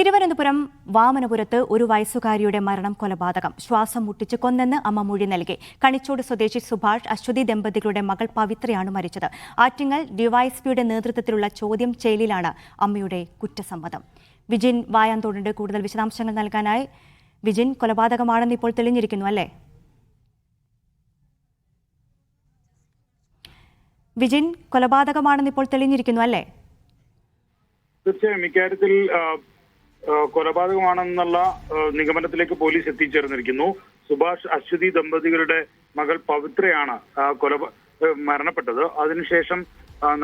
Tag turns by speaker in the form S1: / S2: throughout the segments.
S1: തിരുവനന്തപുരം വാമനപുരത്ത് ഒരു വയസ്സുകാരിയുടെ മരണം കൊലപാതകം. ശ്വാസം മുട്ടിച്ച് കൊന്നെന്ന് അമ്മ മൊഴി നൽകി. കണിച്ചോട് സ്വദേശി സുഭാഷ്, അശ്വതി ദമ്പതികളുടെ മകൾ പവിത്രയാണ് മരിച്ചത്. ആറ്റിങ്ങൽ ഡിവൈഎസ്പിയുടെ നേതൃത്വത്തിലുള്ള ചോദ്യം ചെയ്യലിലാണ് അമ്മയുടെ കുറ്റസമ്മതം. വിജിൻ വായാന്തോടിന്റെ കൂടുതൽ വിശദാംശങ്ങൾ നൽകാനായി. വിജിൻ, കൊലപാതകമാണെന്ന് ഇപ്പോൾ തെളിഞ്ഞിരിക്കുന്നു അല്ലേ? വിജിൻ, കൊലപാതകമാണെന്ന് ഇപ്പോൾ തെളിഞ്ഞിരിക്കുന്നു അല്ലേ?
S2: തീർച്ചയായും ഇക്കാര്യത്തിൽ കൊലപാതകമാണെന്നുള്ള നിഗമനത്തിലേക്ക് പോലീസ് എത്തിച്ചേർന്നിരിക്കുന്നു. സുഭാഷ്, അശ്വതി ദമ്പതികളുടെ മകൾ പവിത്രയാണ് മരണപ്പെട്ടത്. അതിനുശേഷം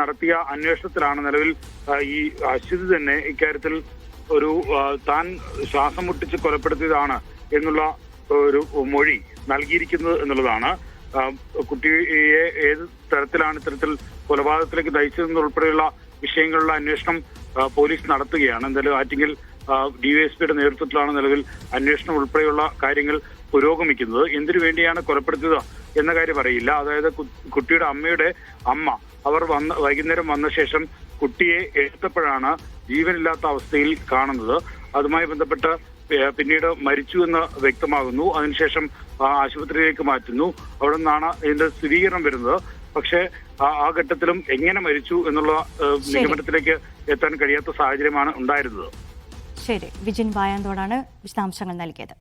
S2: നടത്തിയ അന്വേഷണത്തിലാണ് നിലവിൽ ഈ അശ്വതി തന്നെ ഇക്കാര്യത്തിൽ താൻ ശ്വാസം മുട്ടിച്ച് കൊലപ്പെടുത്തിയതാണ് എന്നുള്ള ഒരു മൊഴി നൽകിയിരിക്കുന്നത് എന്നുള്ളതാണ്. കുട്ടിയെ ഏത് തരത്തിലാണ് ഇത്തരത്തിൽ കൊലപാതകത്തിലേക്ക് നയിച്ചതെന്നുൾപ്പെടെയുള്ള വിഷയങ്ങളിലുള്ള അന്വേഷണം പോലീസ് നടത്തുകയാണ്. എന്തായാലും ആറ്റിങ്ങൽ ഡിവൈഎസ്പിയുടെ നേതൃത്വത്തിലാണ് നിലവിൽ അന്വേഷണം ഉൾപ്പെടെയുള്ള കാര്യങ്ങൾ പുരോഗമിക്കുന്നത്. എന്തിനു വേണ്ടിയാണ് കൊലപ്പെടുത്തിയത് എന്ന കാര്യം അറിയില്ല. അതായത് കുട്ടിയുടെ അമ്മയുടെ അമ്മ അവർ വൈകുന്നേരം വന്ന ശേഷം കുട്ടിയെ എടുത്തപ്പോഴാണ് ജീവനില്ലാത്ത അവസ്ഥയിൽ കാണുന്നത്. അതുമായി ബന്ധപ്പെട്ട് പിന്നീട് മരിച്ചു എന്ന് വ്യക്തമാകുന്നു. അതിനുശേഷം ആശുപത്രിയിലേക്ക് മാറ്റുന്നു. അവിടെ നിന്നാണ് ഇതിന്റെ സ്ഥിരീകരണം വരുന്നത്. പക്ഷേ ആ ഘട്ടത്തിലും എങ്ങനെ മരിച്ചു എന്നുള്ള നിഗമനത്തിലേക്ക് എത്താൻ കഴിയാത്ത സാഹചര്യമാണ് ഉണ്ടായിരുന്നത്.
S1: ശരി, വിജിൻ വായാന്തോടാണ് വിശദാംശങ്ങൾ നൽകിയത്.